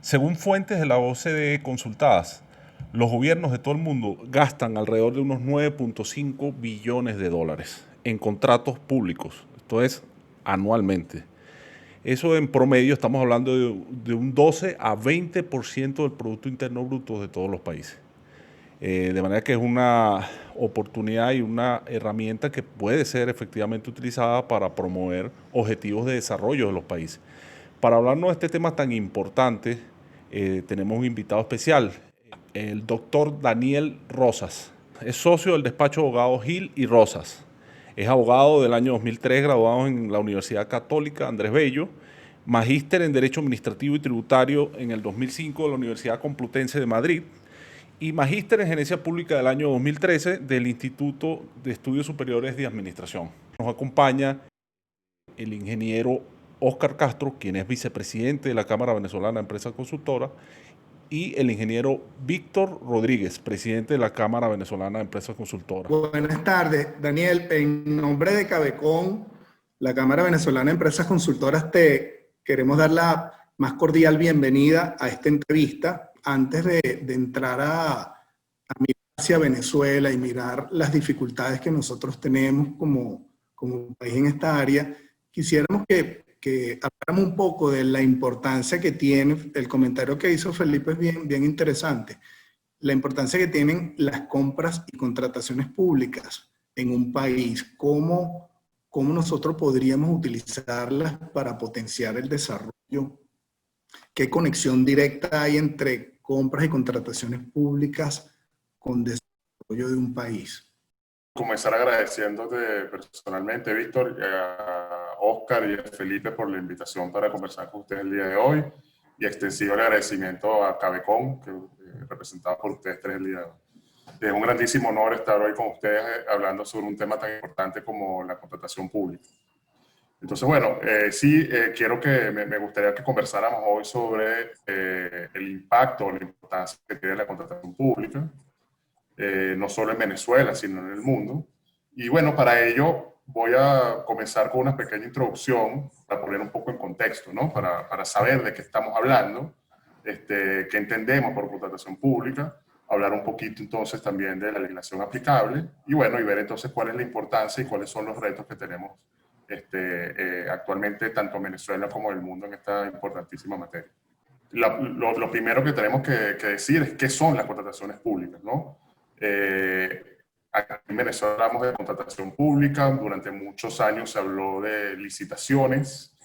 Según fuentes de la OCDE consultadas, los gobiernos de todo el mundo gastan alrededor de unos 9.5 billones de dólares en contratos públicos. Esto es anualmente. Eso en promedio estamos hablando de un 12 a 20% del Producto Interno Bruto de todos los países. De manera que es una oportunidad y una herramienta que puede ser efectivamente utilizada para promover objetivos de desarrollo de los países. Para hablarnos de este tema tan importante, tenemos un invitado especial, el doctor Daniel Rosas. Es socio del despacho de abogados Gil y Rosas. Es abogado del año 2003, graduado en la Universidad Católica Andrés Bello, magíster en Derecho Administrativo y Tributario en el 2005 de la Universidad Complutense de Madrid y magíster en Gerencia Pública del año 2013 del Instituto de Estudios Superiores de Administración. Nos acompaña el ingeniero Óscar Castro, quien es vicepresidente de la Cámara Venezolana de Empresas Consultoras, y el ingeniero Víctor Rodríguez, presidente de la Cámara Venezolana de Empresas Consultoras. Buenas tardes, Daniel. En nombre de Cabecon, la Cámara Venezolana de Empresas Consultoras, te queremos dar la más cordial bienvenida a esta entrevista. Antes de entrar a mirar hacia Venezuela y mirar las dificultades que nosotros tenemos como país en esta área, quisiéramos que habláramos un poco de la importancia que tiene. El comentario que hizo Felipe es bien interesante. La importancia que tienen las compras y contrataciones públicas en un país. ¿Cómo nosotros podríamos utilizarlas para potenciar el desarrollo? ¿Qué conexión directa hay entre compras y contrataciones públicas con desarrollo de un país? Comenzar agradeciéndote personalmente, Víctor, a Óscar y a Felipe por la invitación para conversar con ustedes el día de hoy, y extensivo el agradecimiento a Cabecon, que representado por ustedes tres el día de hoy. Es un grandísimo honor estar hoy con ustedes hablando sobre un tema tan importante como la contratación pública. Entonces, bueno, quiero que me gustaría que conversáramos hoy sobre el impacto, la importancia que tiene la contratación pública, no solo en Venezuela, sino en el mundo. Y bueno, para ello voy a comenzar con una pequeña introducción para poner un poco en contexto, ¿no? Para saber de qué estamos hablando, qué entendemos por contratación pública, hablar un poquito entonces también de la legislación aplicable y bueno, y ver entonces cuál es la importancia y cuáles son los retos que tenemos actualmente tanto en Venezuela como en el mundo en esta importantísima materia. Lo primero que tenemos que decir es qué son las contrataciones públicas, ¿no? Aquí en Venezuela hablamos de contratación pública. Durante muchos años se habló de licitaciones.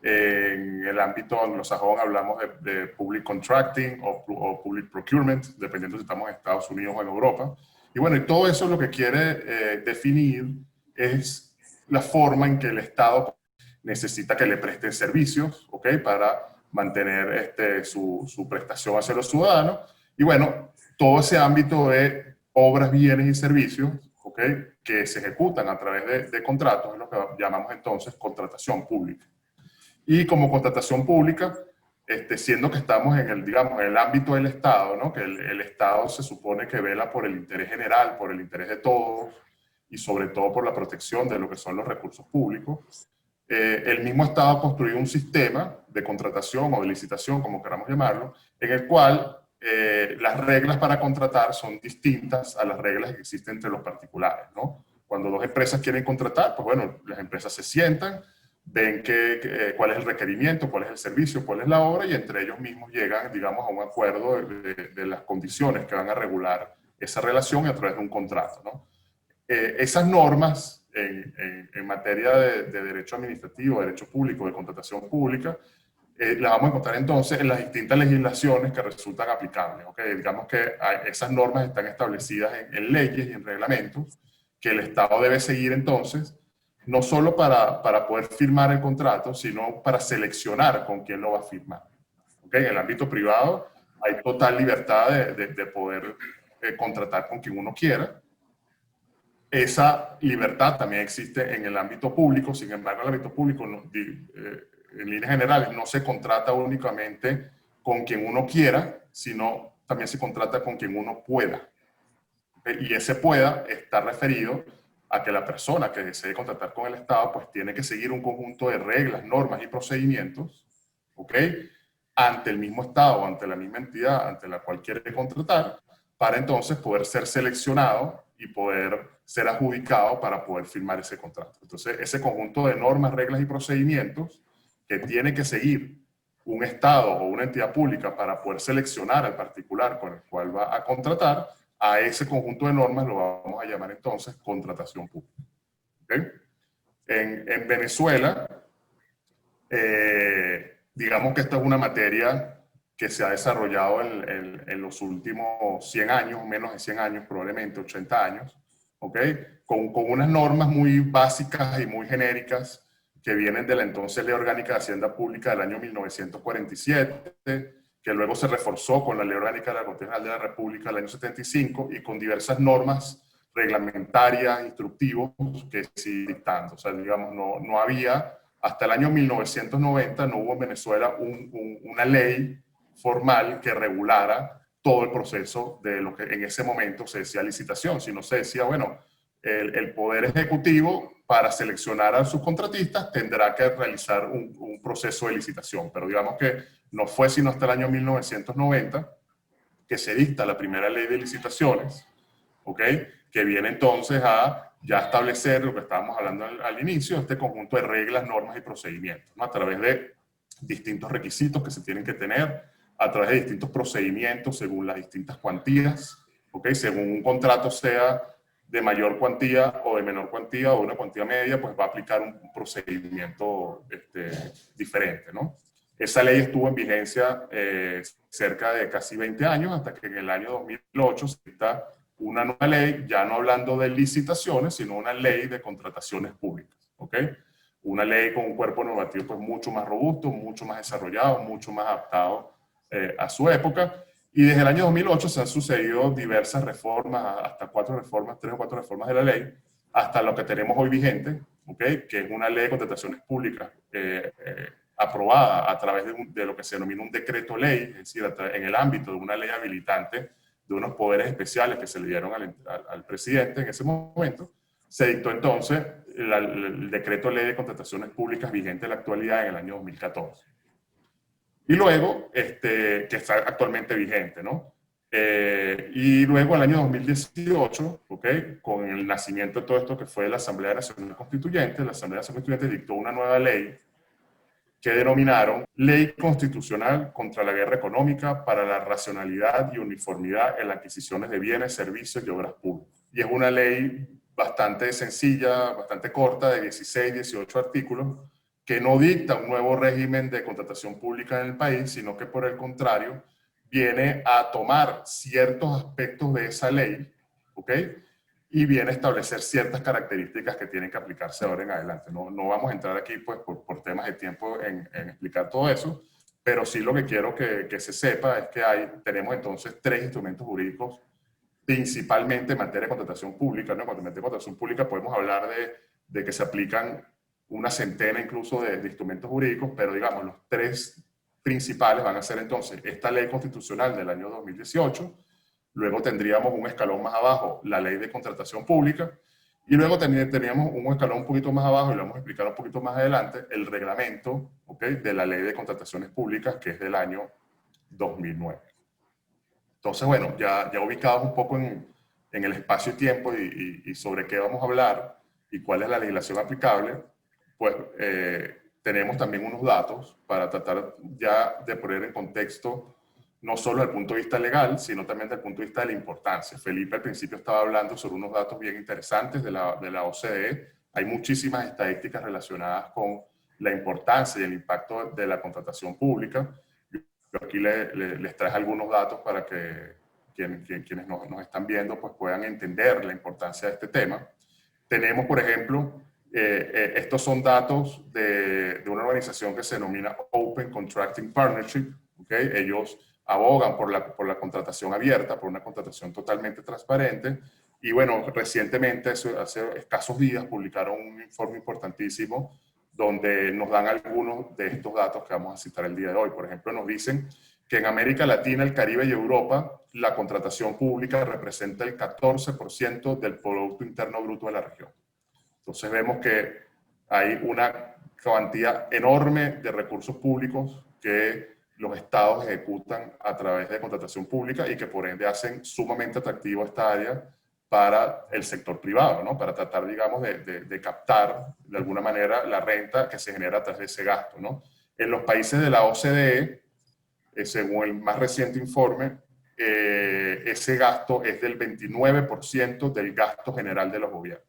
En el ámbito anglosajón hablamos de public contracting o public procurement, dependiendo si estamos en Estados Unidos o en Europa. Y bueno, y todo eso lo que quiere definir es la forma en que el Estado necesita que le presten servicios, ¿ok? Para mantener su prestación hacia los ciudadanos. Y bueno, todo ese ámbito de obras, bienes y servicios, ¿ok?, que se ejecutan a través de contratos, es lo que llamamos entonces contratación pública. Y como contratación pública, siendo que estamos en el ámbito del Estado, ¿no?, que el Estado se supone que vela por el interés general, por el interés de todos y sobre todo por la protección de lo que son los recursos públicos, el mismo Estado ha construido un sistema de contratación o de licitación, como queramos llamarlo, en el cual las reglas para contratar son distintas a las reglas que existen entre los particulares, ¿no? Cuando dos empresas quieren contratar, pues bueno, las empresas se sientan, ven cuál es el requerimiento, cuál es el servicio, cuál es la obra, y entre ellos mismos llegan, digamos, a un acuerdo de las condiciones que van a regular esa relación a través de un contrato, ¿no? Esas normas en materia de derecho administrativo, derecho público, de contratación pública, las vamos a encontrar entonces en las distintas legislaciones que resultan aplicables, ¿ok? Digamos que esas normas están establecidas en leyes y en reglamentos que el Estado debe seguir entonces, no solo para poder firmar el contrato, sino para seleccionar con quién lo va a firmar, ¿ok? En el ámbito privado hay total libertad de poder contratar con quien uno quiera. Esa libertad también existe en el ámbito público. Sin embargo, en el ámbito público, en líneas generales, no se contrata únicamente con quien uno quiera, sino también se contrata con quien uno pueda. Y ese pueda está referido a que la persona que desee contratar con el Estado pues tiene que seguir un conjunto de reglas, normas y procedimientos, ¿ok?, ante el mismo Estado, ante la misma entidad, ante la cual quiere contratar, para entonces poder ser seleccionado y poder ser adjudicado para poder firmar ese contrato. Entonces, ese conjunto de normas, reglas y procedimientos que tiene que seguir un Estado o una entidad pública para poder seleccionar al particular con el cual va a contratar, a ese conjunto de normas lo vamos a llamar entonces contratación pública. ¿Okay? En Venezuela, digamos que esta es una materia que se ha desarrollado en los últimos 100 años, menos de 100 años, probablemente 80 años, ¿ok? Con unas normas muy básicas y muy genéricas que vienen de la entonces Ley Orgánica de Hacienda Pública del año 1947, que luego se reforzó con la Ley Orgánica de la Corte General de la República del año 75 y con diversas normas reglamentarias, instructivos que sí dictando. O sea, digamos, no había, hasta el año 1990 no hubo en Venezuela una ley formal que regulara todo el proceso de lo que en ese momento se decía licitación, sino se decía, bueno, el Poder Ejecutivo para seleccionar a sus contratistas tendrá que realizar un proceso de licitación, pero digamos que no fue sino hasta el año 1990 que se dicta la primera ley de licitaciones, ¿ok? Que viene entonces a ya establecer lo que estábamos hablando al inicio, este conjunto de reglas, normas y procedimientos, ¿no? A través de distintos requisitos que se tienen que tener, a través de distintos procedimientos según las distintas cuantías, ¿ok? Según un contrato sea de mayor cuantía o de menor cuantía o una cuantía media, pues va a aplicar un procedimiento diferente, ¿no? Esa ley estuvo en vigencia cerca de casi 20 años, hasta que en el año 2008 se dicta una nueva ley, ya no hablando de licitaciones, sino una ley de contrataciones públicas, ¿ok? Una ley con un cuerpo normativo pues mucho más robusto, mucho más desarrollado, mucho más adaptado a su época. Y desde el año 2008 se han sucedido diversas reformas, hasta 4 reformas, 3 o 4 reformas de la ley, hasta lo que tenemos hoy vigente, ¿ok? Que es una ley de contrataciones públicas aprobada a través de lo que se denomina un decreto ley, es decir, en el ámbito de una ley habilitante de unos poderes especiales que se le dieron al presidente en ese momento. Se dictó entonces el decreto ley de contrataciones públicas vigente en la actualidad en el año 2014. Y luego, que está actualmente vigente, ¿no? Y luego, el año 2018, ¿okay? Con el nacimiento de todo esto que fue la Asamblea Nacional Constituyente, la Asamblea Nacional Constituyente dictó una nueva ley que denominaron Ley Constitucional contra la Guerra Económica para la Racionalidad y Uniformidad en las Adquisiciones de Bienes, Servicios y Obras Públicas. Y es una ley bastante sencilla, bastante corta, de 16, 18 artículos, que no dicta un nuevo régimen de contratación pública en el país, sino que por el contrario viene a tomar ciertos aspectos de esa ley, ¿ok? Y viene a establecer ciertas características que tienen que aplicarse ahora en adelante. No vamos a entrar aquí pues, por temas de tiempo en explicar todo eso, pero sí lo que quiero que se sepa es que tenemos entonces 3 instrumentos jurídicos, principalmente en materia de contratación pública, ¿no? Cuando en materia de contratación pública podemos hablar de que se aplican una centena incluso de instrumentos jurídicos, pero digamos los 3 principales van a ser entonces esta ley constitucional del año 2018, luego tendríamos un escalón más abajo, la ley de contratación pública, y luego teníamos un escalón un poquito más abajo, y lo vamos a explicar un poquito más adelante, el reglamento, ¿okay? De la ley de contrataciones públicas, que es del año 2009. Entonces, bueno, ya ubicados un poco en el espacio y tiempo y sobre qué vamos a hablar y cuál es la legislación aplicable, pues tenemos también unos datos para tratar ya de poner en contexto no solo desde el punto de vista legal, sino también desde el punto de vista de la importancia. Felipe al principio estaba hablando sobre unos datos bien interesantes de la OCDE. Hay muchísimas estadísticas relacionadas con la importancia y el impacto de la contratación pública. Yo aquí les traje algunos datos para que quienes nos están viendo pues puedan entender la importancia de este tema. Tenemos, por ejemplo, estos son datos de una organización que se denomina Open Contracting Partnership. ¿Okay? Ellos abogan por la contratación abierta, por una contratación totalmente transparente. Y bueno, recientemente, hace escasos días, publicaron un informe importantísimo donde nos dan algunos de estos datos que vamos a citar el día de hoy. Por ejemplo, nos dicen que en América Latina, el Caribe y Europa, la contratación pública representa el 14% del Producto Interno Bruto de la región. Entonces vemos que hay una cantidad enorme de recursos públicos que los estados ejecutan a través de contratación pública y que por ende hacen sumamente atractivo esta área para el sector privado, ¿no? Para tratar, digamos, de captar de alguna manera la renta que se genera a través de ese gasto, ¿no? En los países de la OCDE, según el más reciente informe, ese gasto es del 29% del gasto general de los gobiernos.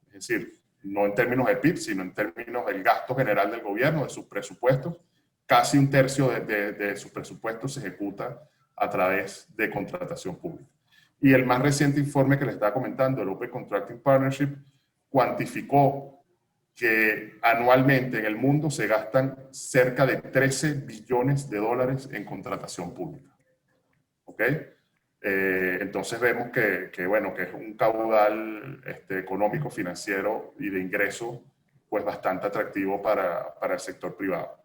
Es decir, no en términos de PIB, sino en términos del gasto general del gobierno, de sus presupuestos. Casi un tercio de sus presupuestos se ejecuta a través de contratación pública. Y el más reciente informe que les estaba comentando, el Open Contracting Partnership, cuantificó que anualmente en el mundo se gastan cerca de 13 billones de dólares en contratación pública. ¿Ok? Entonces vemos bueno, que es un caudal económico, financiero y de ingreso pues bastante atractivo para el sector privado.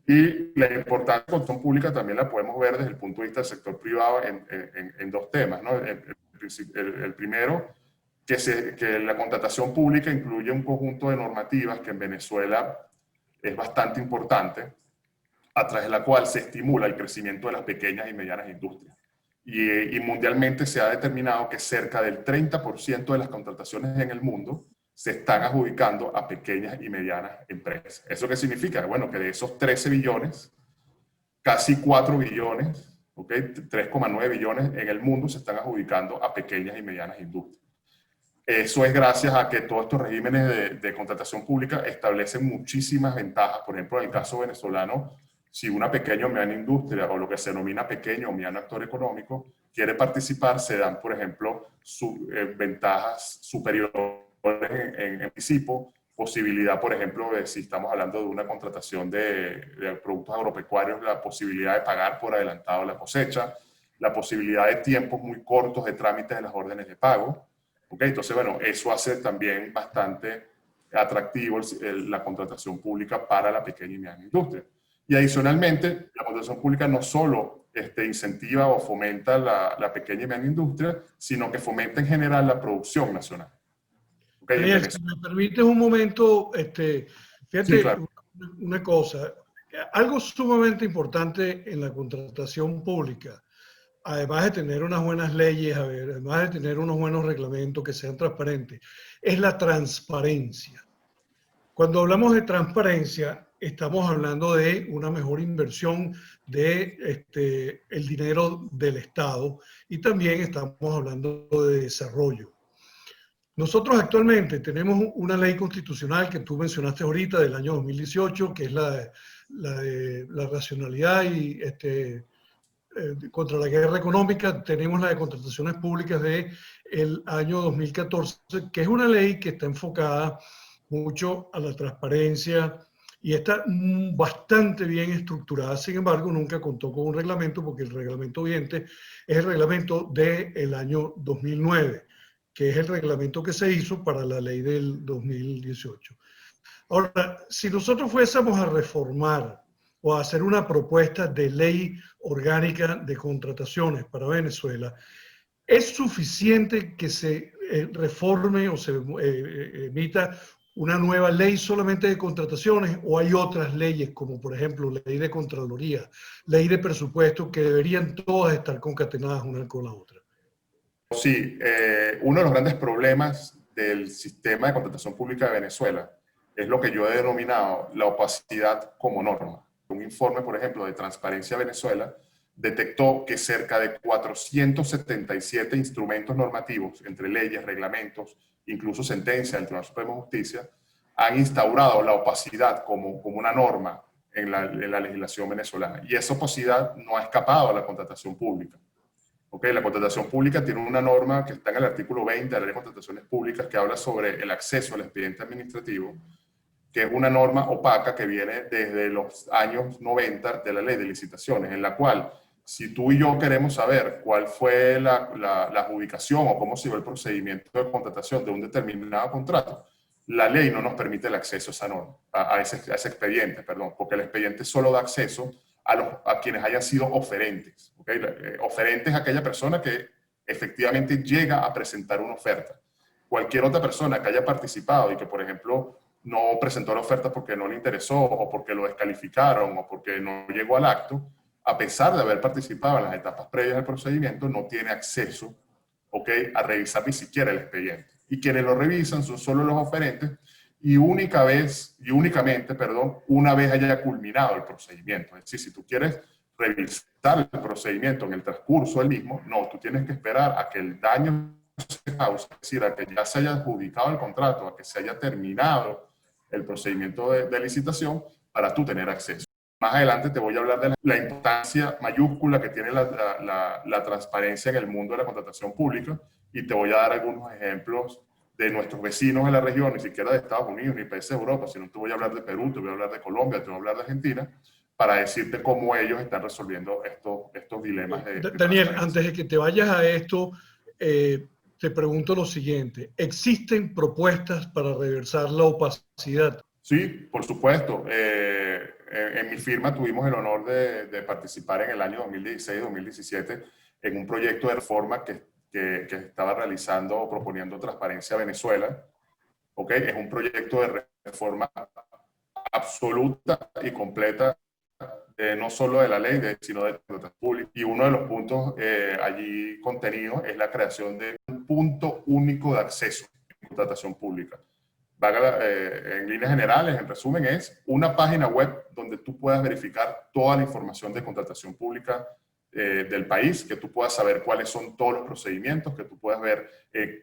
Y la importancia de la contratación pública también la podemos ver desde el punto de vista del sector privado en dos temas, ¿no? El primero, que la contratación pública incluye un conjunto de normativas que en Venezuela es bastante importante, a través de la cual se estimula el crecimiento de las pequeñas y medianas industrias. Y mundialmente se ha determinado que cerca del 30% de las contrataciones en el mundo se están adjudicando a pequeñas y medianas empresas. ¿Eso qué significa? Bueno, que de esos 13 billones, casi 4 billones, ¿okay? 3,9 billones en el mundo se están adjudicando a pequeñas y medianas industrias. Eso es gracias a que todos estos regímenes de contratación pública establecen muchísimas ventajas. Por ejemplo, en el caso venezolano, si una pequeña o mediana industria, o lo que se denomina pequeño o mediano actor económico, quiere participar, se dan, por ejemplo, ventajas superiores en anticipo, posibilidad, por ejemplo, de, si estamos hablando de una contratación de productos agropecuarios, la posibilidad de pagar por adelantado la cosecha, la posibilidad de tiempos muy cortos de trámites de las órdenes de pago. ¿Okay? Entonces, bueno, eso hace también bastante atractivo la contratación pública para la pequeña y mediana industria. Y adicionalmente, la contratación pública no solo incentiva o fomenta la pequeña y mediana industria, sino que fomenta en general la producción nacional. ¿Okay? Daniel, si me permites un momento, fíjate, sí, claro. una cosa, algo sumamente importante en la contratación pública, además de tener unas buenas leyes, además de tener unos buenos reglamentos que sean transparentes, es la transparencia. Cuando hablamos de transparencia, estamos hablando de una mejor inversión de el dinero del Estado y también estamos hablando de desarrollo. Nosotros actualmente tenemos una ley constitucional que tú mencionaste ahorita del año 2018, que es la de la racionalidad y contra la guerra económica. Tenemos la de contrataciones públicas del año 2014, que es una ley que está enfocada mucho a la transparencia y está bastante bien estructurada. Sin embargo, nunca contó con un reglamento porque el reglamento vigente es el reglamento del año 2009, que es el reglamento que se hizo para la ley del 2018. Ahora, si nosotros fuésemos a reformar o a hacer una propuesta de ley orgánica de contrataciones para Venezuela, ¿es suficiente que se reforme o se emita una nueva ley solamente de contrataciones, o hay otras leyes como por ejemplo ley de Contraloría, ley de presupuesto, que deberían todas estar concatenadas una con la otra? Sí, uno de los grandes problemas del sistema de contratación pública de Venezuela es lo que yo he denominado la opacidad como norma. Un informe, por ejemplo, de Transparencia Venezuela detectó que cerca de 477 instrumentos normativos, entre leyes, reglamentos, incluso sentencias del Tribunal Supremo de Justicia, han instaurado la opacidad como una norma en la legislación venezolana. Y esa opacidad no ha escapado a la contratación pública. Okay, la contratación pública tiene una norma que está en el artículo 20 de la Ley de Contrataciones Públicas, que habla sobre el acceso al expediente administrativo, que es una norma opaca que viene desde los años 90 de la Ley de Licitaciones, en la cual, si tú y yo queremos saber cuál fue la adjudicación o cómo se dio el procedimiento de contratación de un determinado contrato, la ley no nos permite el acceso a esa norma, a ese expediente, perdón, porque el expediente solo da acceso a quienes hayan sido oferentes. ¿Okay? Oferente es aquella persona que efectivamente llega a presentar una oferta. Cualquier otra persona que haya participado y que, por ejemplo, no presentó la oferta porque no le interesó, o porque lo descalificaron, o porque no llegó al acto, a pesar de haber participado en las etapas previas del procedimiento, no tiene acceso, ¿ok?, a revisar ni siquiera el expediente. Y quienes lo revisan son solo los oferentes y únicamente, una vez haya culminado el procedimiento. Es decir, si tú quieres revisar el procedimiento en el transcurso del mismo, no, tú tienes que esperar a que el daño se cause, es decir, a que ya se haya adjudicado el contrato, a que se haya terminado el procedimiento de licitación para tú tener acceso. Más adelante te voy a hablar de la importancia mayúscula que tiene la transparencia en el mundo de la contratación pública y te voy a dar algunos ejemplos de nuestros vecinos en la región, ni siquiera de Estados Unidos ni países de Europa, sino te voy a hablar de Perú, te voy a hablar de Colombia, te voy a hablar de Argentina, para decirte cómo ellos están resolviendo estos dilemas. Daniel, antes de que te vayas a esto, te pregunto lo siguiente. ¿Existen propuestas para reversar la opacidad? Sí, por supuesto. En mi firma tuvimos el honor de participar en el año 2016-2017 en un proyecto de reforma que estaba realizando o proponiendo Transparencia Venezuela. ¿Okay? Es un proyecto de reforma absoluta y completa, no solo de la ley, sino de contratación pública. Y uno de los puntos allí contenidos es la creación de un punto único de acceso en contratación pública. En líneas generales, en resumen, es una página web donde tú puedas verificar toda la información de contratación pública del país, que tú puedas saber cuáles son todos los procedimientos, que tú puedas ver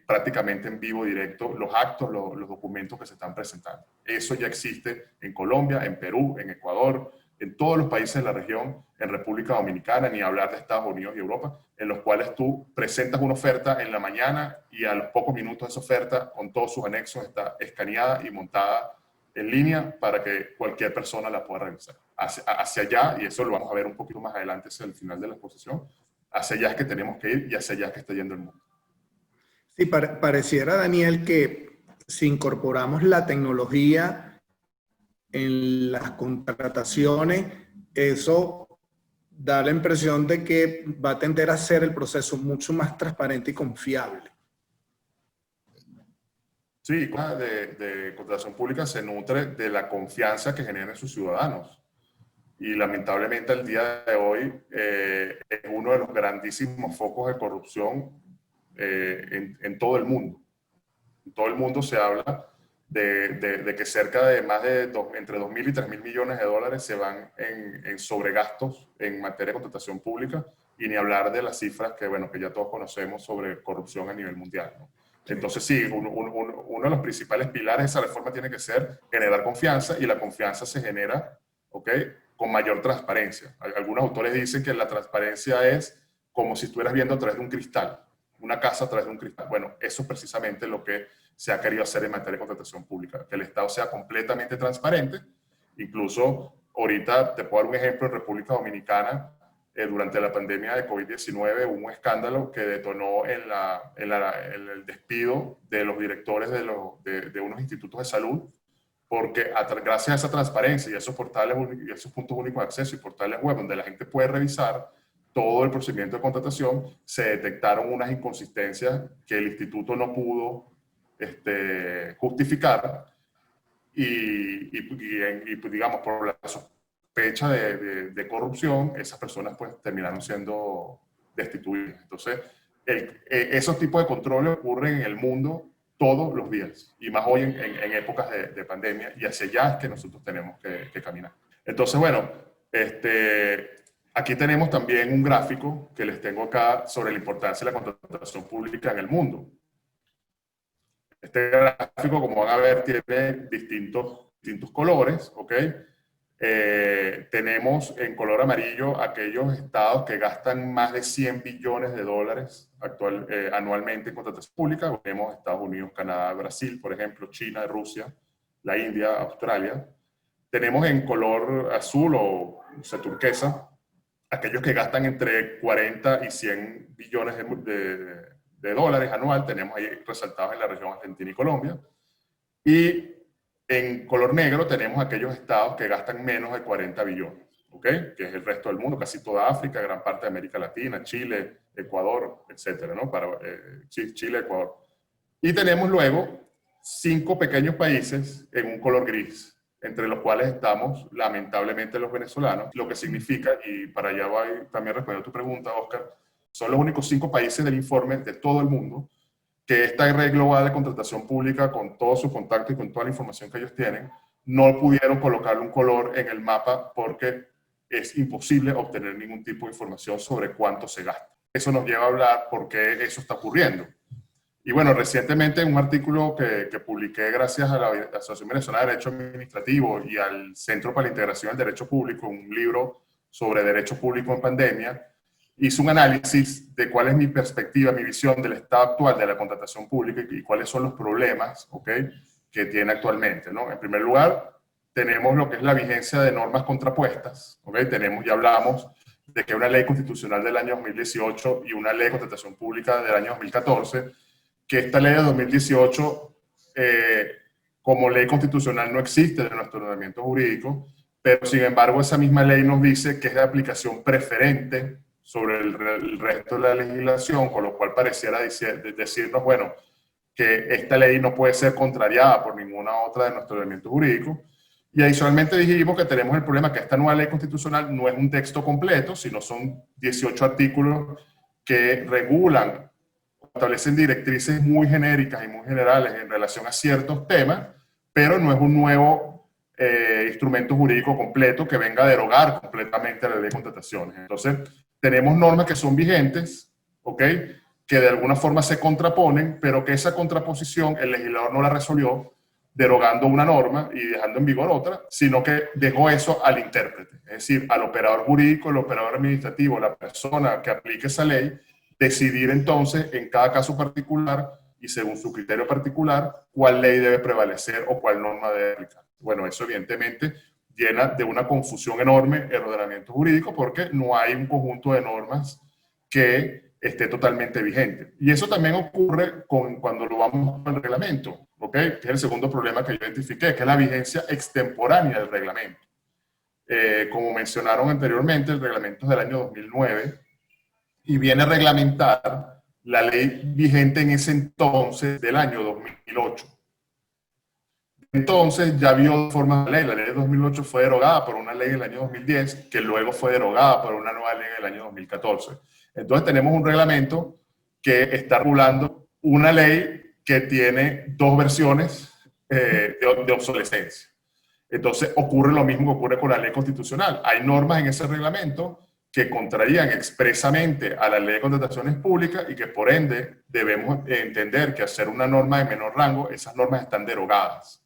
prácticamente en vivo directo los actos, los documentos que se están presentando. Eso ya existe en Colombia, en Perú, en Ecuador, en todos los países de la región, en República Dominicana, ni hablar de Estados Unidos y Europa, en los cuales tú presentas una oferta en la mañana y a los pocos minutos esa oferta, con todos sus anexos, está escaneada y montada en línea para que cualquier persona la pueda revisar. Hacia allá, y eso lo vamos a ver un poquito más adelante hacia el final de la exposición, hacia allá es que tenemos que ir y hacia allá es que está yendo el mundo. Sí, pareciera, Daniel, que si incorporamos la tecnología en las contrataciones, eso da la impresión de que va a tender a ser el proceso mucho más transparente y confiable. Sí, de contratación pública se nutre de la confianza que generan sus ciudadanos. Y lamentablemente el día de hoy es uno de los grandísimos focos de corrupción en todo el mundo. En todo el mundo se habla de que cerca de entre 2.000 y 3.000 millones de dólares se van en sobregastos en materia de contratación pública, y ni hablar de las cifras que ya todos conocemos sobre corrupción a nivel mundial, ¿no? Entonces sí, uno de los principales pilares de esa reforma tiene que ser generar confianza, y la confianza se genera, ¿okay?, con mayor transparencia. Algunos autores dicen que la transparencia es como si estuvieras viendo a través de un cristal, una casa a través de un cristal. Bueno, eso es precisamente lo que se ha querido hacer en materia de contratación pública, que el Estado sea completamente transparente. Incluso ahorita te puedo dar un ejemplo: en República Dominicana, durante la pandemia de COVID-19 hubo un escándalo que detonó en el despido de los directores de unos institutos de salud, porque gracias a esa transparencia y a esos portales y esos puntos únicos de acceso y portales web donde la gente puede revisar todo el procedimiento de contratación, se detectaron unas inconsistencias que el instituto no pudo justificar, y digamos, por la sospecha de corrupción, esas personas pues terminaron siendo destituidas. Entonces, esos tipos de controles ocurren en el mundo todos los días, y más hoy en épocas de pandemia, y hacia allá es que nosotros tenemos que caminar. Entonces, bueno, aquí tenemos también un gráfico que les tengo acá sobre la importancia de la contratación pública en el mundo. Este gráfico, como van a ver, tiene distintos colores, ¿ok? Tenemos en color amarillo aquellos estados que gastan más de 100 billones de dólares anualmente en contratación pública. Tenemos Estados Unidos, Canadá, Brasil, por ejemplo, China, Rusia, la India, Australia. Tenemos en color azul o turquesa aquellos que gastan entre 40 y 100 billones de dólares anual. Tenemos ahí resaltados en la región Argentina y Colombia. Y en color negro tenemos aquellos estados que gastan menos de 40 billones, ¿ok? Que es el resto del mundo, casi toda África, gran parte de América Latina, Chile, Ecuador, etcétera, ¿no? Chile, Ecuador. Y tenemos luego 5 pequeños países en un color gris, entre los cuales estamos lamentablemente los venezolanos, lo que significa, y para allá voy también respondiendo a tu pregunta, Oscar, son los únicos 5 países del informe de todo el mundo que esta red global de contratación pública, con todos sus contactos y con toda la información que ellos tienen, no pudieron colocarle un color en el mapa porque es imposible obtener ningún tipo de información sobre cuánto se gasta. Eso nos lleva a hablar por qué eso está ocurriendo. Y bueno, recientemente en un artículo que publiqué gracias a la Asociación Venezolana de Derecho Administrativo y al Centro para la Integración del Derecho Público, un libro sobre derecho público en pandemia, hice un análisis de cuál es mi perspectiva, mi visión del estado actual de la contratación pública y cuáles son los problemas, ¿okay?, que tiene actualmente, ¿no? En primer lugar, tenemos lo que es la vigencia de normas contrapuestas, ¿okay? Ya hablamos de que una ley constitucional del año 2018 y una ley de contratación pública del año 2014, que esta ley de 2018 como ley constitucional no existe en nuestro ordenamiento jurídico, pero sin embargo esa misma ley nos dice que es de aplicación preferente sobre el resto de la legislación, con lo cual pareciera decirnos, bueno, que esta ley no puede ser contrariada por ninguna otra de nuestro ordenamiento jurídico. Y adicionalmente dijimos que tenemos el problema que esta nueva ley constitucional no es un texto completo, sino son 18 artículos que regulan, establecen directrices muy genéricas y muy generales en relación a ciertos temas, pero no es un nuevo instrumento jurídico completo que venga a derogar completamente la ley de contrataciones. Entonces, tenemos normas que son vigentes, ¿ok?, que de alguna forma se contraponen, pero que esa contraposición el legislador no la resolvió derogando una norma y dejando en vigor otra, sino que dejó eso al intérprete, es decir, al operador jurídico, el operador administrativo, la persona que aplique esa ley, decidir entonces en cada caso particular y según su criterio particular cuál ley debe prevalecer o cuál norma debe aplicar. Bueno, eso evidentemente llena de una confusión enorme el ordenamiento jurídico porque no hay un conjunto de normas que esté totalmente vigente. Y eso también ocurre cuando lo vamos al reglamento, ¿ok? Que es el segundo problema que yo identifiqué, que es la vigencia extemporánea del reglamento. Como mencionaron anteriormente, el reglamento es del año 2009 y viene a reglamentar la ley vigente en ese entonces del año 2008. Entonces ya vio de forma de ley. La ley de 2008 fue derogada por una ley del año 2010, que luego fue derogada por una nueva ley del año 2014. Entonces tenemos un reglamento que está regulando una ley que tiene 2 versiones de obsolescencia. Entonces ocurre lo mismo que ocurre con la ley constitucional. Hay normas en ese reglamento que contrarían expresamente a la ley de contrataciones públicas y que por ende debemos entender que al ser una norma de menor rango, esas normas están derogadas.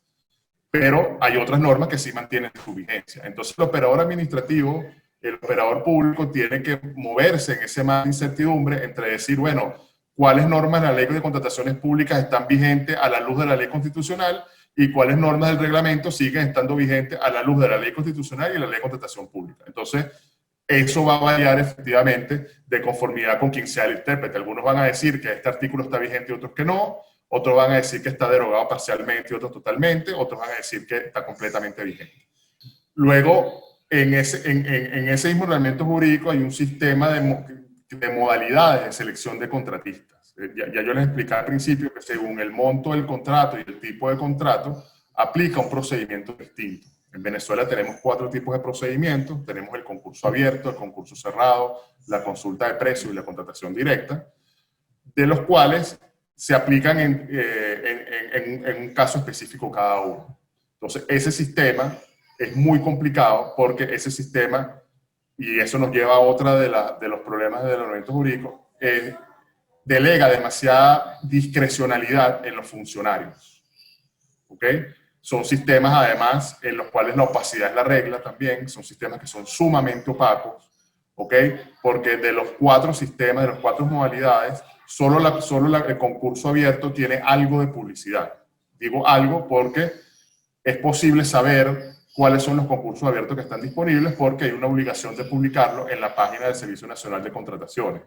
Pero hay otras normas que sí mantienen su vigencia. Entonces el operador administrativo, el operador público tiene que moverse en ese mar de incertidumbre entre decir, bueno, cuáles normas de la ley de contrataciones públicas están vigentes a la luz de la ley constitucional y cuáles normas del reglamento siguen estando vigentes a la luz de la ley constitucional y la ley de contratación pública. Entonces, eso va a variar efectivamente de conformidad con quien sea el intérprete. Algunos van a decir que este artículo está vigente y otros que no, otros van a decir que está derogado parcialmente y otros totalmente, otros van a decir que está completamente vigente. Luego, en ese mismo ordenamiento jurídico hay un sistema de modalidades de selección de contratistas. Ya yo les expliqué al principio que según el monto del contrato y el tipo de contrato, aplica un procedimiento distinto. En Venezuela tenemos 4 tipos de procedimientos. Tenemos el concurso abierto, el concurso cerrado, la consulta de precios y la contratación directa, de los cuales se aplican en un caso específico cada uno. Entonces, ese sistema es muy complicado porque ese sistema, y eso nos lleva a otra de los problemas del ordenamiento jurídico, delega demasiada discrecionalidad en los funcionarios. ¿Ok? Son sistemas, además, en los cuales la opacidad es la regla también. Son sistemas que son sumamente opacos, ¿ok? Porque de los 4 sistemas, de las 4 modalidades, solo el concurso abierto tiene algo de publicidad. Digo algo porque es posible saber cuáles son los concursos abiertos que están disponibles porque hay una obligación de publicarlo en la página del Servicio Nacional de Contrataciones.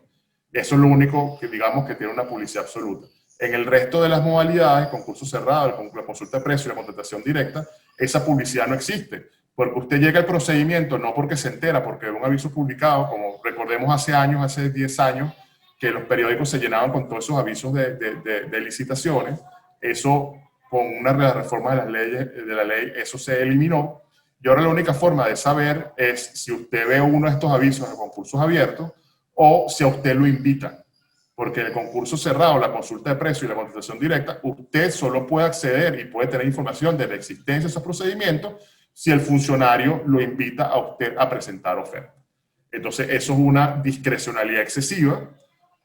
Eso es lo único que, digamos, que tiene una publicidad absoluta. En el resto de las modalidades, concurso cerrado, la consulta de precios y la contratación directa, esa publicidad no existe. Porque usted llega al procedimiento no porque se entera, porque un aviso publicado, como recordemos hace años, hace 10 años, que los periódicos se llenaban con todos esos avisos de licitaciones. Eso con una de las reformas de las leyes, de la ley, eso se eliminó. Y ahora la única forma de saber es si usted ve uno de estos avisos de concursos abiertos o si a usted lo invitan. Porque en el concurso cerrado, la consulta de precio y la contratación directa, usted solo puede acceder y puede tener información de la existencia de esos procedimientos si el funcionario lo invita a usted a presentar oferta. Entonces, eso es una discrecionalidad excesiva,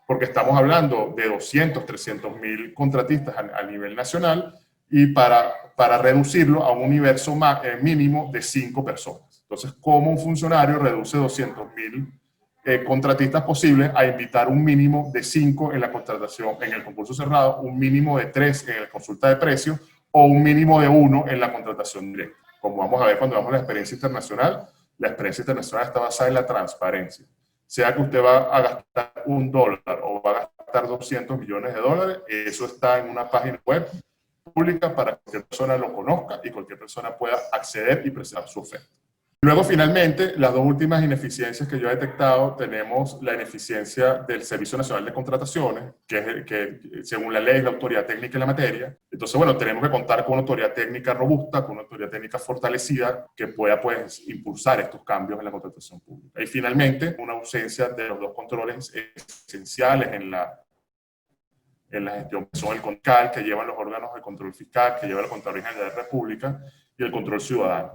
porque estamos hablando de 200, 300 mil contratistas a nivel nacional y para reducirlo a un universo mínimo de 5 personas. Entonces, ¿cómo un funcionario reduce 200 mil contratistas posibles a invitar un mínimo de 5 en la contratación, en el concurso cerrado, un mínimo de 3 en la consulta de precios o un mínimo de 1 en la contratación directa? Como vamos a ver cuando vamos a la experiencia internacional está basada en la transparencia. Sea que usted va a gastar $1 o va a gastar 200 millones de dólares, eso está en una página web pública para que cualquier persona lo conozca y cualquier persona pueda acceder y presentar su oferta. Luego, finalmente, las dos últimas ineficiencias que yo he detectado, tenemos la ineficiencia del Servicio Nacional de Contrataciones, que según la ley es la autoridad técnica en la materia. Entonces, bueno, tenemos que contar con una autoridad técnica robusta, con una autoridad técnica fortalecida que pueda, pues, impulsar estos cambios en la contratación pública. Y finalmente, una ausencia de los dos controles esenciales en la gestión, que son el CONCAL, que llevan los órganos de control fiscal, que lleva la Contraloría General de la República, y el control ciudadano.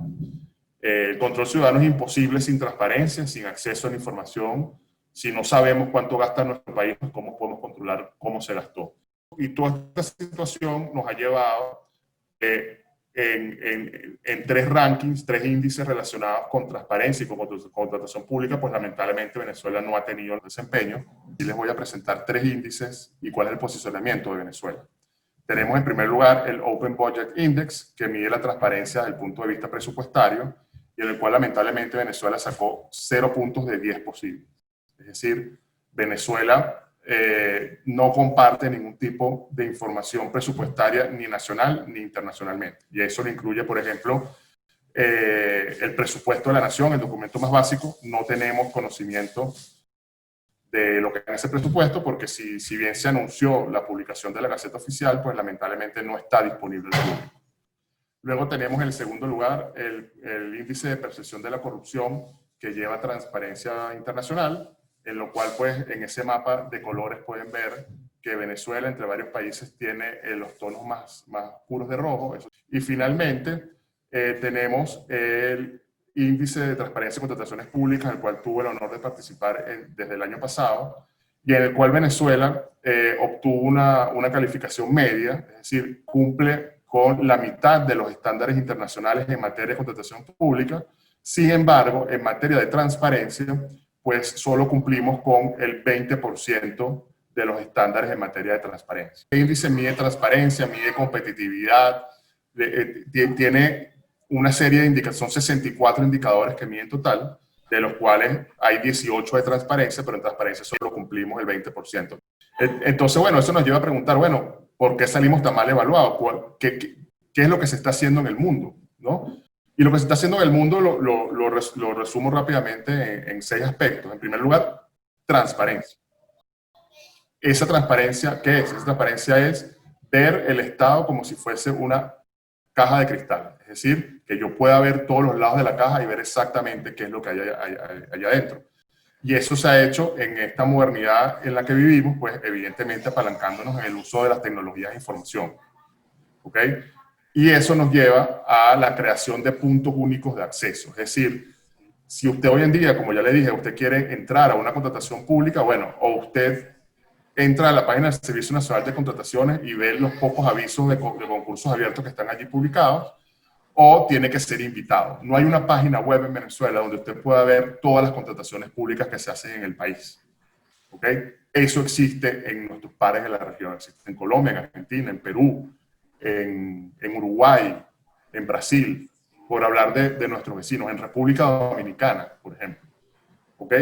El control ciudadano es imposible sin transparencia, sin acceso a la información. Si no sabemos cuánto gasta nuestro país, ¿cómo podemos controlar cómo se gastó? Y toda esta situación nos ha llevado en 3 rankings, 3 índices relacionados con transparencia y con contratación pública, pues lamentablemente Venezuela no ha tenido desempeño. Y les voy a presentar 3 índices y cuál es el posicionamiento de Venezuela. Tenemos en primer lugar el Open Budget Index, que mide la transparencia desde el punto de vista presupuestario, y en el cual lamentablemente Venezuela sacó 0 puntos de 10 posibles. Es decir, Venezuela no comparte ningún tipo de información presupuestaria ni nacional ni internacionalmente. Y eso le incluye, por ejemplo, el presupuesto de la nación, el documento más básico. No tenemos conocimiento de lo que es ese presupuesto, porque si bien se anunció la publicación de la Gaceta Oficial, pues lamentablemente no está disponible al público. Luego tenemos en el segundo lugar el índice de percepción de la corrupción, que lleva Transparencia Internacional, en lo cual, pues, en ese mapa de colores pueden ver que Venezuela, entre varios países, tiene los tonos más puros de rojo. Y finalmente tenemos el índice de transparencia y contrataciones públicas, el cual tuve el honor de participar desde el año pasado, y en el cual Venezuela obtuvo una calificación media, es decir, cumple con la mitad de los estándares internacionales en materia de contratación pública. Sin embargo, en materia de transparencia, pues solo cumplimos con el 20% de los estándares en materia de transparencia. El índice mide transparencia, mide competitividad, tiene una serie de indicadores, son 64 indicadores que miden total, de los cuales hay 18 de transparencia, pero en transparencia solo cumplimos el 20%. Entonces, bueno, eso nos lleva a preguntar, bueno, ¿por qué salimos tan mal evaluados? ¿Qué es lo que se está haciendo en el mundo? ¿No? Y lo que se está haciendo en el mundo lo resumo rápidamente en 6 aspectos. En primer lugar, transparencia. Esa transparencia, ¿qué es? Esa transparencia es ver el Estado como si fuese una caja de cristal. Es decir, que yo pueda ver todos los lados de la caja y ver exactamente qué es lo que hay allá adentro. Y eso se ha hecho en esta modernidad en la que vivimos, pues evidentemente apalancándonos en el uso de las tecnologías de información. ¿Ok? Y eso nos lleva a la creación de puntos únicos de acceso. Es decir, si usted hoy en día, como ya le dije, usted quiere entrar a una contratación pública, bueno, o usted entra a la página del Servicio Nacional de Contrataciones y ve los pocos avisos de concursos abiertos que están allí publicados, o tiene que ser invitado. No hay una página web en Venezuela donde usted pueda ver todas las contrataciones públicas que se hacen en el país. ¿Ok? Eso existe en nuestros pares de la región. Existe en Colombia, en Argentina, en Perú, en Uruguay, en Brasil, por hablar de nuestros vecinos, en República Dominicana, por ejemplo. ¿Ok?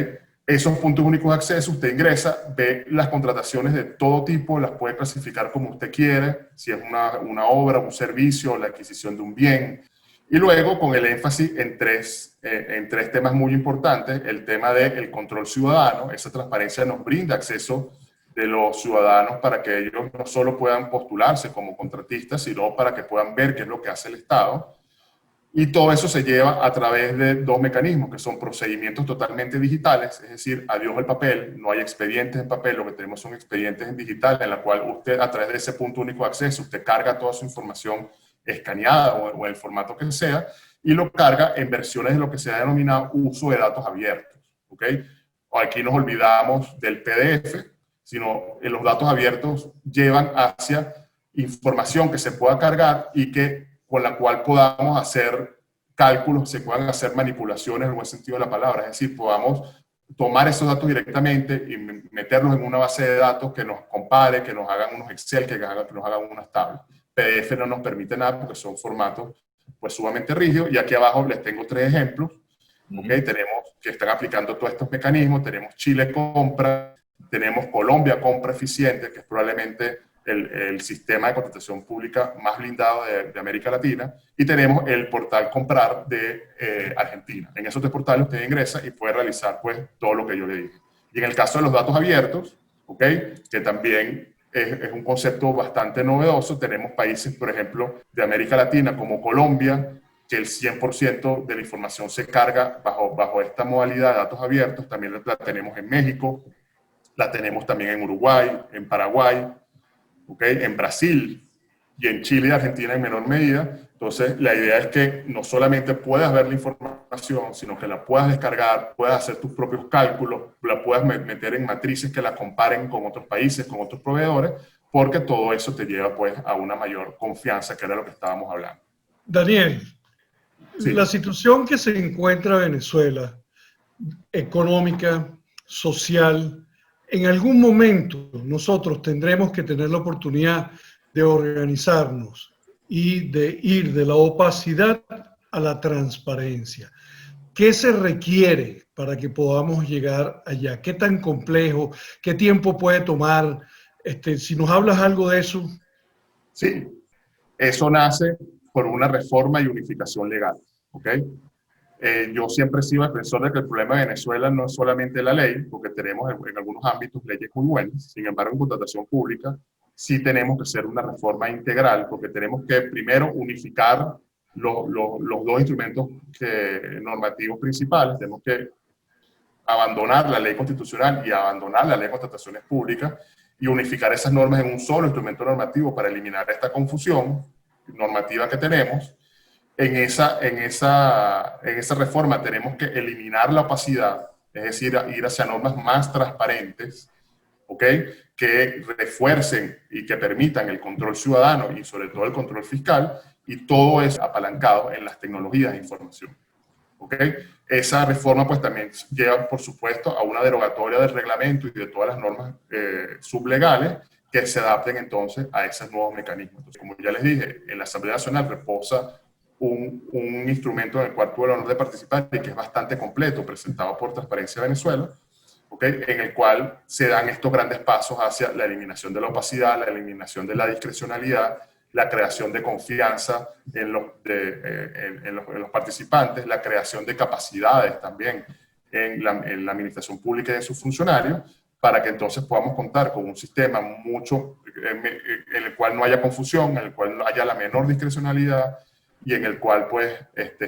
Esos puntos únicos de acceso, usted ingresa, ve las contrataciones de todo tipo, las puede clasificar como usted quiere, si es una obra, un servicio, la adquisición de un bien. Y luego, con el énfasis en tres temas muy importantes, el tema del control ciudadano. Esa transparencia nos brinda acceso de los ciudadanos para que ellos no solo puedan postularse como contratistas, sino para que puedan ver qué es lo que hace el Estado. Y todo eso se lleva a través de dos mecanismos, que son procedimientos totalmente digitales, es decir, adiós el papel, no hay expedientes en papel, lo que tenemos son expedientes en digital, en la cual usted, a través de ese punto único de acceso, usted carga toda su información escaneada o en el formato que sea, y lo carga en versiones de lo que se ha denominado uso de datos abiertos. ¿Ok? Aquí nos olvidamos del PDF, sino los datos abiertos llevan hacia información que se pueda cargar y que con la cual podamos hacer cálculos, se puedan hacer manipulaciones en el buen sentido de la palabra, es decir, podamos tomar esos datos directamente y meterlos en una base de datos que nos compare, que nos hagan unos Excel, que nos hagan unas tablas. PDF no nos permite nada porque son formatos pues sumamente rígidos, y aquí abajo les tengo 3 ejemplos. ¿Okay? Tenemos que están aplicando todos estos mecanismos, tenemos Chile Compra, tenemos Colombia Compra Eficiente, que es probablemente el sistema de contratación pública más blindado de América Latina, y tenemos el portal Comprar de Argentina. En esos 3 portales usted ingresa y puede realizar pues todo lo que yo le dije. Y en el caso de los datos abiertos, ¿okay? Que también es un concepto bastante novedoso, tenemos países, por ejemplo, de América Latina como Colombia, que el 100% de la información se carga bajo esta modalidad de datos abiertos. También la tenemos en México, la tenemos también en Uruguay, en Paraguay, ¿okay? En Brasil y en Chile y Argentina en menor medida. Entonces, la idea es que no solamente puedas ver la información, sino que la puedas descargar, puedas hacer tus propios cálculos, la puedas meter en matrices que la comparen con otros países, con otros proveedores, porque todo eso te lleva pues a una mayor confianza, que era lo que estábamos hablando. Daniel, Sí. la situación que se encuentra Venezuela, económica, social, en algún momento nosotros tendremos que tener la oportunidad de organizarnos y de ir de la opacidad a la transparencia. ¿Qué se requiere para que podamos llegar allá? ¿Qué tan complejo? ¿Qué tiempo puede tomar? Si nos hablas algo de eso. Sí, eso nace por una reforma y unificación legal. ¿Ok? Yo siempre he sido defensor de que el problema de Venezuela no es solamente la ley, porque tenemos en algunos ámbitos leyes muy buenas. Sin embargo, en contratación pública sí tenemos que hacer una reforma integral, porque tenemos que primero unificar los 2 instrumentos normativos principales. Tenemos que abandonar la ley constitucional y abandonar la ley de contrataciones públicas y unificar esas normas en un solo instrumento normativo para eliminar esta confusión normativa que tenemos. En esa reforma tenemos que eliminar la opacidad, es decir, ir hacia normas más transparentes, ¿ok? Que refuercen y que permitan el control ciudadano y sobre todo el control fiscal, y todo es apalancado en las tecnologías de información. ¿Ok? Esa reforma pues también lleva, por supuesto, a una derogatoria del reglamento y de todas las normas sublegales que se adapten entonces a esos nuevos mecanismos. Entonces, como ya les dije, en la Asamblea Nacional reposa un instrumento en el cual tuve el honor de participar y que es bastante completo, presentado por Transparencia Venezuela, ¿okay? En el cual se dan estos grandes pasos hacia la eliminación de la opacidad, la eliminación de la discrecionalidad, la creación de confianza en los participantes, la creación de capacidades también en la administración pública y en sus funcionarios, para que entonces podamos contar con un sistema en el cual no haya confusión, en el cual no haya la menor discrecionalidad y en el cual pues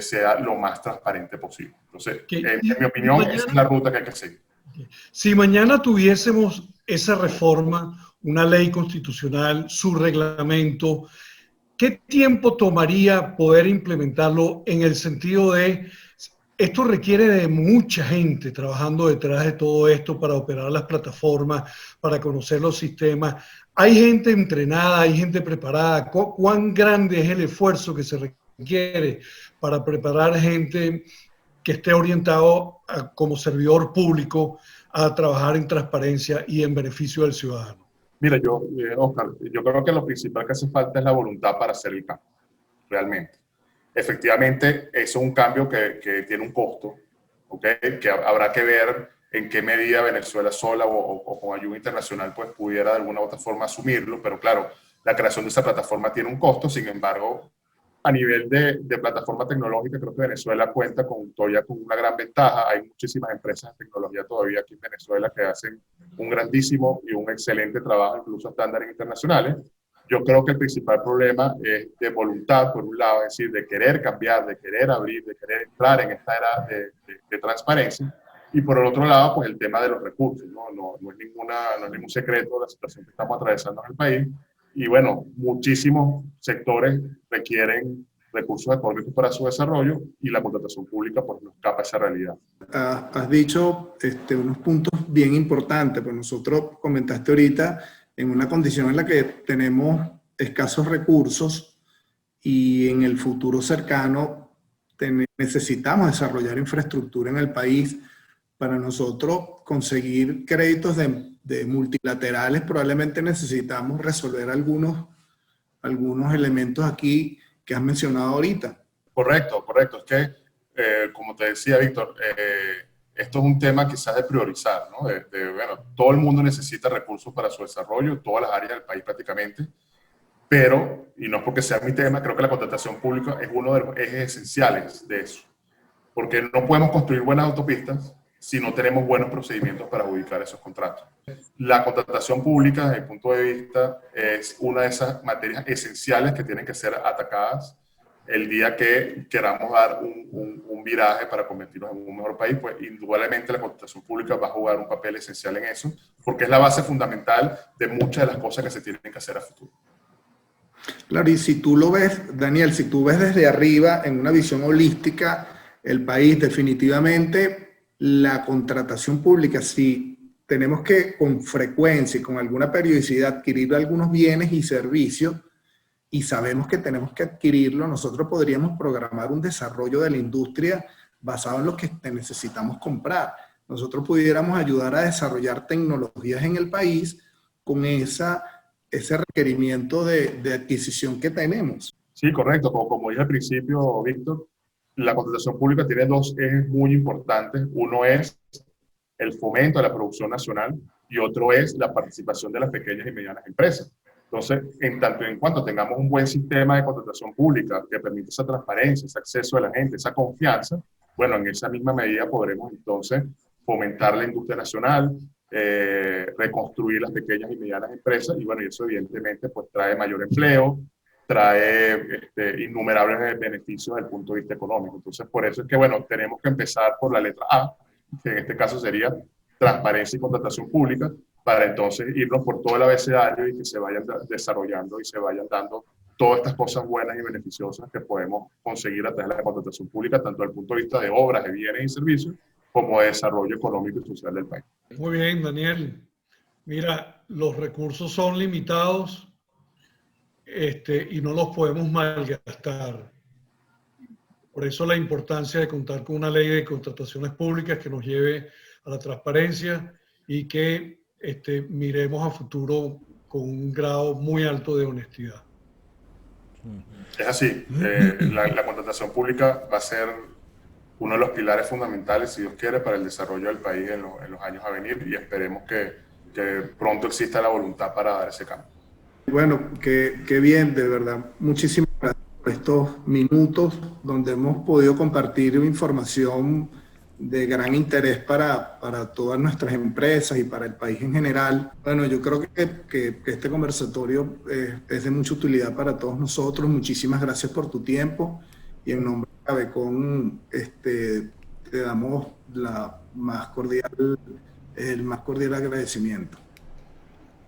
sea lo más transparente posible. Entonces, en mi opinión, esa es la ruta que hay que seguir. Si mañana tuviésemos esa reforma, una ley constitucional, su reglamento, ¿qué tiempo tomaría poder implementarlo en el sentido de esto requiere de mucha gente trabajando detrás de todo esto para operar las plataformas, para conocer los sistemas? ¿Hay gente entrenada, hay gente preparada? ¿Cuán grande es el esfuerzo que se requiere para preparar gente que esté orientado como servidor público a trabajar en transparencia y en beneficio del ciudadano? Mira, Oscar, yo creo que lo principal que hace falta es la voluntad para hacer el cambio, realmente. Efectivamente, eso es un cambio que tiene un costo, ¿okay? Que habrá que ver en qué medida Venezuela sola o con ayuda internacional pues pudiera de alguna u otra forma asumirlo, pero claro, la creación de esa plataforma tiene un costo. Sin embargo, a nivel de plataforma tecnológica, creo que Venezuela cuenta todavía con una gran ventaja. Hay muchísimas empresas de tecnología todavía aquí en Venezuela que hacen un grandísimo y un excelente trabajo, incluso a estándares internacionales. Yo creo que el principal problema es de voluntad, por un lado, es decir, de querer cambiar, de querer abrir, de querer entrar en esta era de transparencia. Y por el otro lado, pues el tema de los recursos, ¿no? No es ningún secreto la situación que estamos atravesando en el país. Y bueno, muchísimos sectores requieren recursos económicos para su desarrollo y la contratación pública pues no escapa a esa realidad. Has dicho unos puntos bien importantes, pues nosotros comentaste ahorita en una condición en la que tenemos escasos recursos y en el futuro cercano necesitamos desarrollar infraestructura en el país. Para nosotros conseguir créditos de multilaterales probablemente necesitamos resolver algunos elementos aquí que has mencionado ahorita. Correcto. Es que, como te decía, Víctor, esto es un tema quizás de priorizar, ¿no? Bueno, todo el mundo necesita recursos para su desarrollo, todas las áreas del país prácticamente, pero, y no es porque sea mi tema, creo que la contratación pública es uno de los ejes esenciales de eso, porque no podemos construir buenas autopistas si no tenemos buenos procedimientos para ubicar esos contratos. La contratación pública, desde mi punto de vista, es una de esas materias esenciales que tienen que ser atacadas el día que queramos dar un viraje para convertirnos en un mejor país. Pues indudablemente la contratación pública va a jugar un papel esencial en eso, porque es la base fundamental de muchas de las cosas que se tienen que hacer a futuro. Claro, y si tú lo ves, Daniel, si tú ves desde arriba en una visión holística el país, definitivamente la contratación pública, si tenemos que con frecuencia y con alguna periodicidad adquirir algunos bienes y servicios y sabemos que tenemos que adquirirlo, nosotros podríamos programar un desarrollo de la industria basado en lo que necesitamos comprar. Nosotros pudiéramos ayudar a desarrollar tecnologías en el país con ese requerimiento de adquisición que tenemos. Sí, correcto. Como dije al principio, Víctor, la contratación pública tiene dos ejes muy importantes. Uno es el fomento de la producción nacional y otro es la participación de las pequeñas y medianas empresas. Entonces, en tanto en cuanto tengamos un buen sistema de contratación pública que permite esa transparencia, ese acceso de la gente, esa confianza, bueno, en esa misma medida podremos entonces fomentar la industria nacional, reconstruir las pequeñas y medianas empresas y bueno, y eso evidentemente pues trae mayor empleo, trae innumerables beneficios desde el punto de vista económico. Entonces, por eso es que, bueno, tenemos que empezar por la letra A, que en este caso sería transparencia y contratación pública, para entonces irnos por todo el abecedario y que se vayan desarrollando y se vayan dando todas estas cosas buenas y beneficiosas que podemos conseguir a través de la contratación pública, tanto desde el punto de vista de obras, de bienes y servicios, como de desarrollo económico y social del país. Muy bien, Daniel. Mira, los recursos son limitados y no los podemos malgastar. Por eso la importancia de contar con una ley de contrataciones públicas que nos lleve a la transparencia y que miremos a futuro con un grado muy alto de honestidad. Es así, la contratación pública va a ser uno de los pilares fundamentales, si Dios quiere, para el desarrollo del país en los años a venir y esperemos que pronto exista la voluntad para dar ese cambio. Bueno, qué bien, de verdad. Muchísimas gracias por estos minutos donde hemos podido compartir información de gran interés para todas nuestras empresas y para el país en general. Bueno, yo creo que este conversatorio es de mucha utilidad para todos nosotros. Muchísimas gracias por tu tiempo y en nombre de Cabecon te damos el más cordial agradecimiento.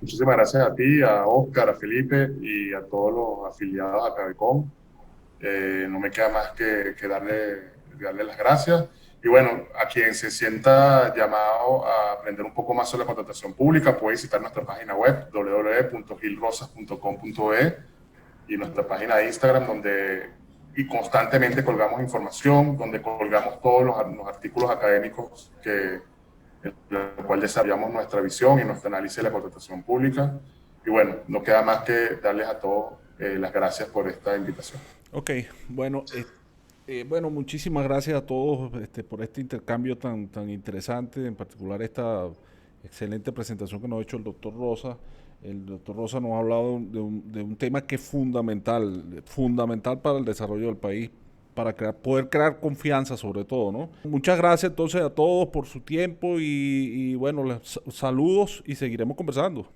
Muchísimas gracias a ti, a Oscar, a Felipe y a todos los afiliados a Cabecon. No me queda más que darle las gracias. Y bueno, a quien se sienta llamado a aprender un poco más sobre la contratación pública, puede visitar nuestra página web www.gilrosas.com.be y nuestra página de Instagram, donde constantemente colgamos información, donde colgamos todos los artículos académicos en los cuales desarrollamos nuestra visión y nuestro análisis de la contratación pública. Y bueno, no queda más que darles a todos las gracias por esta invitación. Ok, bueno, bueno, muchísimas gracias a todos por este intercambio tan interesante, en particular esta excelente presentación que nos ha hecho el doctor Rosa. El doctor Rosa nos ha hablado de un tema que es fundamental para el desarrollo del país, para poder crear confianza sobre todo, ¿no? Muchas gracias entonces a todos por su tiempo y bueno, saludos y seguiremos conversando.